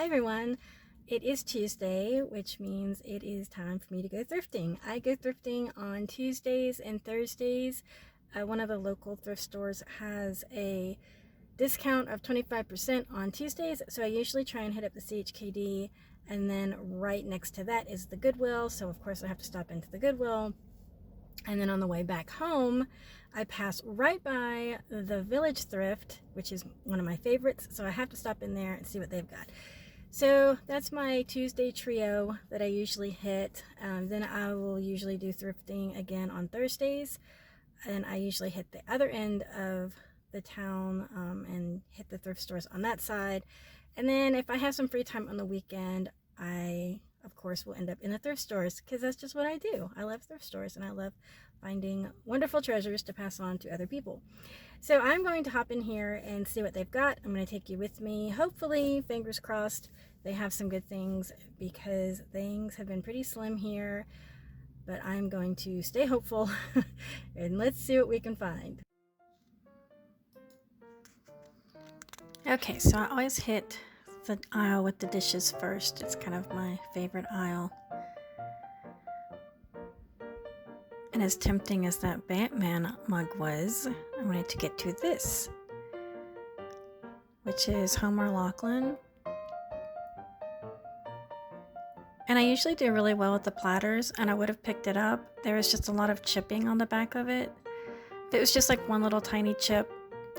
everyone. It is Tuesday, which means it is time for me to go thrifting. I go thrifting on Tuesdays and Thursdays. One of the local thrift stores has a discount of 25% on Tuesdays, so I usually try and hit up the CHKD, and then right next to that is the Goodwill, so of course I have to stop into the Goodwill. And then on the way back home, I pass right by the Village Thrift, which is one of my favorites, so I have to stop in there and see what they've got. So that's my Tuesday trio that I usually hit. Then I will usually do thrifting again on Thursdays, and I usually hit the other end of the town and hit the thrift stores on that side. And then if I have some free time on the weekend, I of course will end up in the thrift stores, because that's just what I do. I love thrift stores and I love finding wonderful treasures to pass on to other people. So I'm going to hop in here and see what they've got. I'm going to take you with me. Hopefully, fingers crossed, they have some good things, because things have been pretty slim here. But I'm going to stay hopeful and let's see what we can find. Okay, so I always hit the aisle with the dishes first. It's kind of my favorite aisle. And as tempting as that Batman mug was, I wanted to get to this, which is Homer Laughlin. And I usually do really well with the platters, and I would have picked it up. There was just a lot of chipping on the back of it. If it was just like one little tiny chip,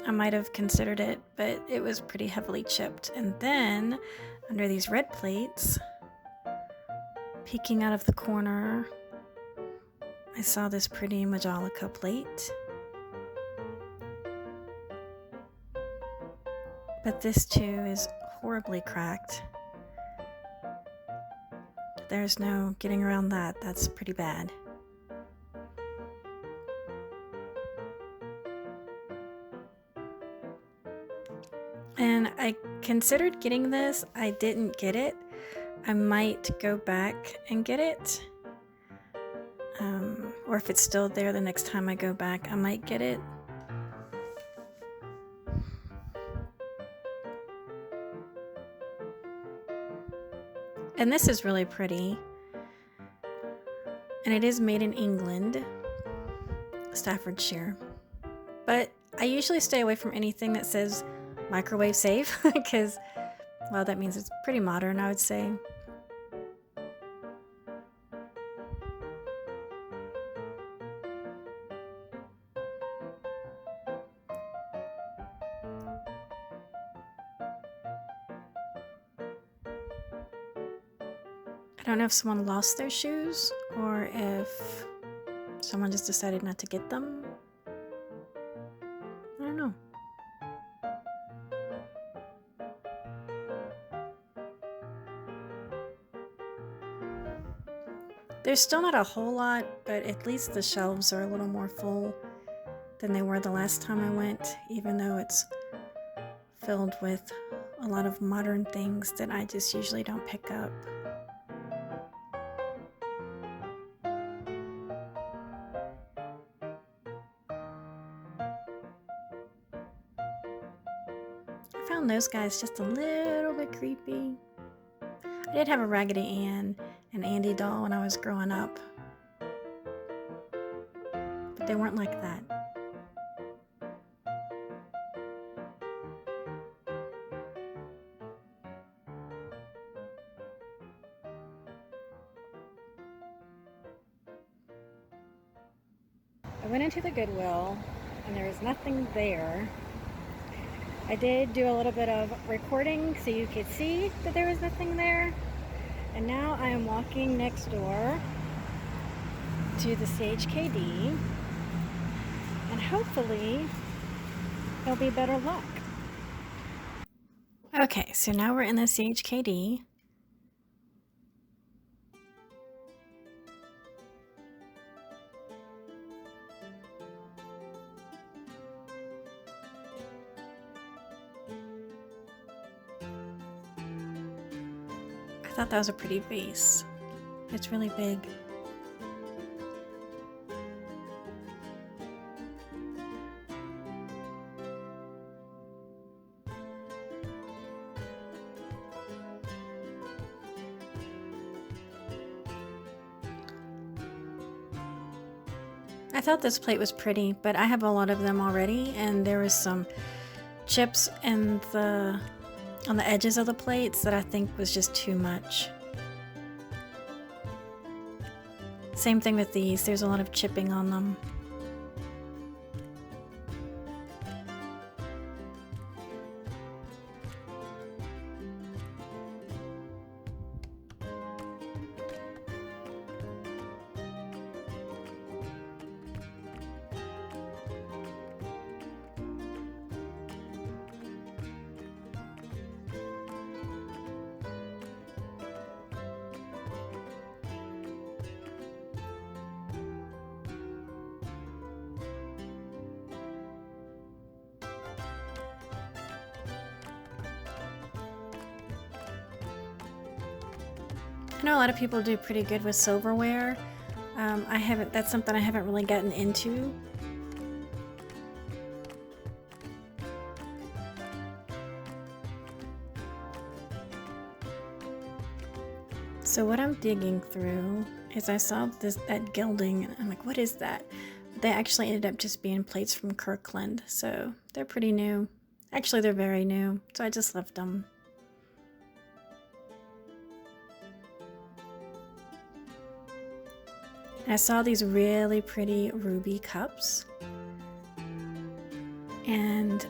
I might have considered it, but it was pretty heavily chipped. And then under these red plates, peeking out of the corner, I saw this pretty Majolica plate. But this too is horribly cracked. There's no getting around that. That's pretty bad. And I considered getting this. I didn't get it. I might go back and get it. Or if it's still there the next time I go back, I might get it. And this is really pretty. And it is made in England, Staffordshire. But I usually stay away from anything that says microwave safe, because, well, that means it's pretty modern, I would say. I don't know if someone lost their shoes or if someone just decided not to get them. I don't know. There's still not a whole lot, but at least the shelves are a little more full than they were the last time I went, even though it's filled with a lot of modern things that I just usually don't pick up. I found those guys just a little bit creepy. I did have a Raggedy Ann and Andy doll when I was growing up, but they weren't like that. I went into the Goodwill and there was nothing there. I did do a little bit of recording so you could see that there was nothing there. And now I am walking next door to the CHKD, and hopefully there'll be better luck. Okay, so now we're in the CHKD. I thought that was a pretty vase. It's really big. I thought this plate was pretty, but I have a lot of them already, and there was some chips on the edges of the plates that I think was just too much. Same thing with these, there's a lot of chipping on them. I know a lot of people do pretty good with silverware. That's something I haven't really gotten into. So what I'm digging through is I saw that gilding, and I'm like, what is that? They actually ended up just being plates from Kirkland, so they're pretty new. Actually, they're very new, so I just left them. I saw these really pretty ruby cups, and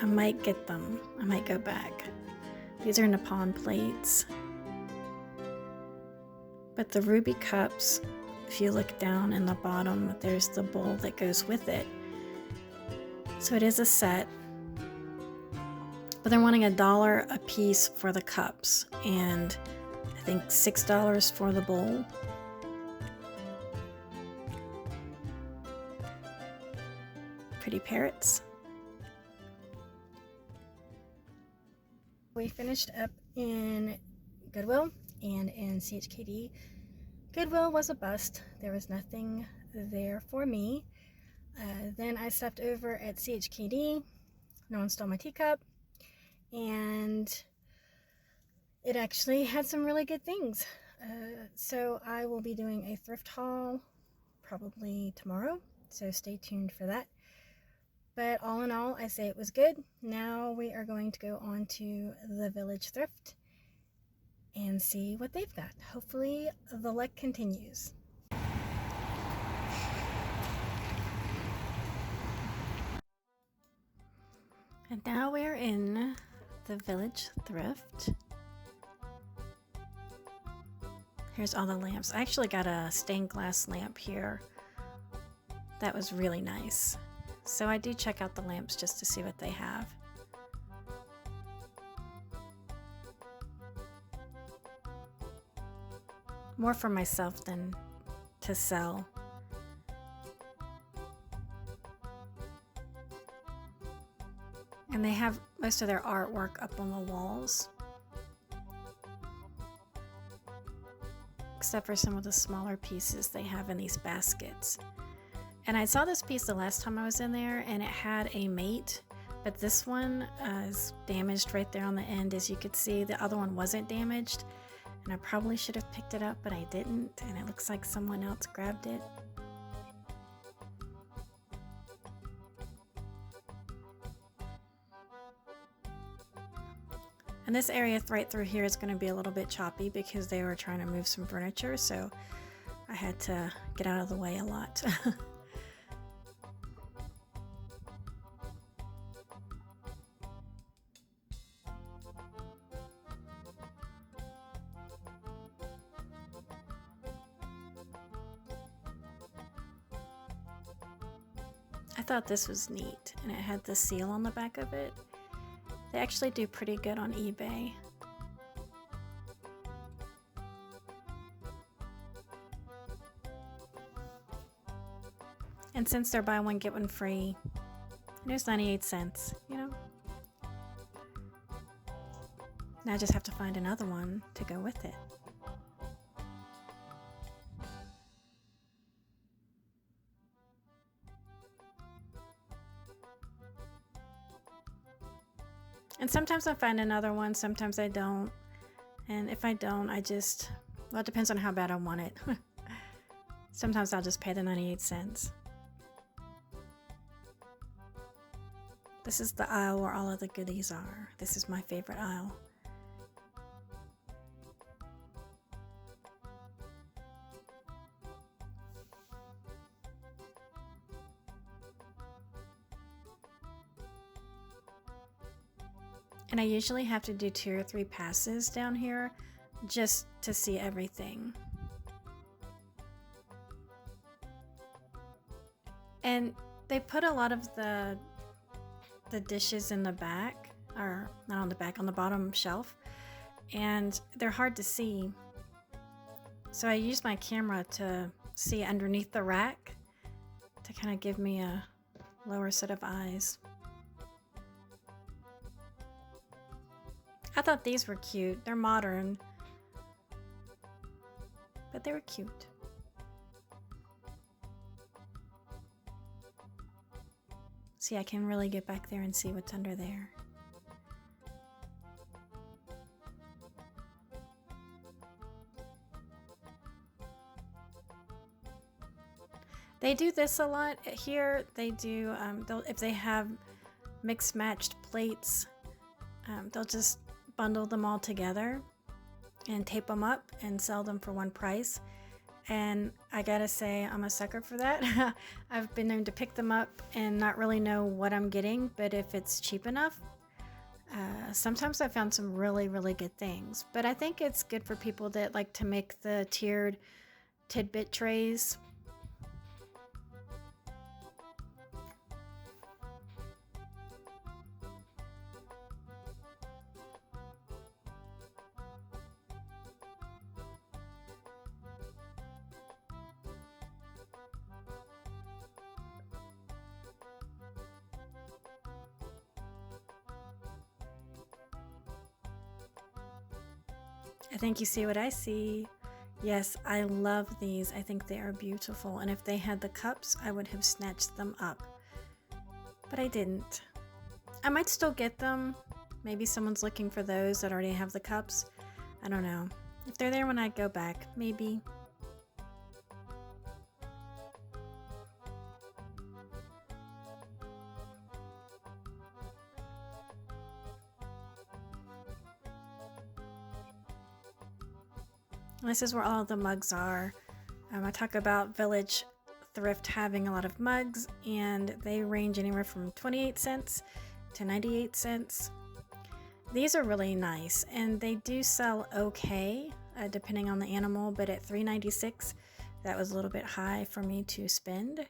I might get them. I might go back. These are Nippon plates. But the ruby cups, if you look down in the bottom, there's the bowl that goes with it. So it is a set. But they're wanting $1 a piece for the cups, and I think $6 for the bowl. Pretty parrots. We finished up in Goodwill and in CHKD. Goodwill was a bust. There was nothing there for me. Then I stopped over at CHKD. No one stole my teacup. And it actually had some really good things. So I will be doing a thrift haul probably tomorrow. So stay tuned for that. But all in all, I say it was good. Now we are going to go on to the Village Thrift and see what they've got. Hopefully the luck continues. And now we're in the Village Thrift. Here's all the lamps. I actually got a stained glass lamp here. That was really nice. So I do check out the lamps just to see what they have. More for myself than to sell. And they have most of their artwork up on the walls. Except for some of the smaller pieces they have in these baskets. And I saw this piece the last time I was in there, and it had a mate, but this one is damaged right there on the end, as you could see. The other one wasn't damaged, and I probably should have picked it up, but I didn't, and it looks like someone else grabbed it. And this area right through here is going to be a little bit choppy because they were trying to move some furniture, so I had to get out of the way a lot. I thought this was neat, and it had the seal on the back of it. They actually do pretty good on eBay. And since they're buy one get one free, there's 98 cents, you know. Now I just have to find another one to go with it. And sometimes I find another one, sometimes I don't. And if I don't, well, it depends on how bad I want it. Sometimes I'll just pay the 98 cents. This is the aisle where all of the goodies are. This is my favorite aisle. And I usually have to do 2 or 3 passes down here just to see everything. And they put a lot of the dishes in the back, or not on the back, on the bottom shelf, and they're hard to see. So I use my camera to see underneath the rack to kind of give me a lower set of eyes. I thought these were cute. They're modern, but they were cute. See, I can really get back there and see what's under there. They do this a lot here. They do, if they have mixed matched plates, they'll just bundle them all together and tape them up and sell them for one price. And I gotta say, I'm a sucker for that. I've been known to pick them up and not really know what I'm getting, but if it's cheap enough, sometimes I found some really, really good things. But I think it's good for people that like to make the tiered tidbit trays. I think you see what I see. Yes, I love these. I think they are beautiful. And if they had the cups, I would have snatched them up. But I didn't. I might still get them. Maybe someone's looking for those that already have the cups. I don't know. If they're there when I go back, maybe. This is where all the mugs are. I talk about Village Thrift having a lot of mugs, and they range anywhere from 28 cents to 98 cents. These are really nice, and they do sell okay, depending on the animal, but at $3.96, that was a little bit high for me to spend.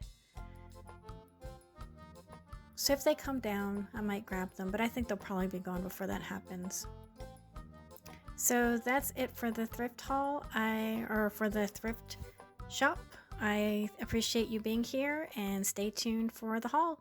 So if they come down, I might grab them, but I think they'll probably be gone before that happens. So that's it for the thrift haul, or for the thrift shop. I appreciate you being here, and stay tuned for the haul.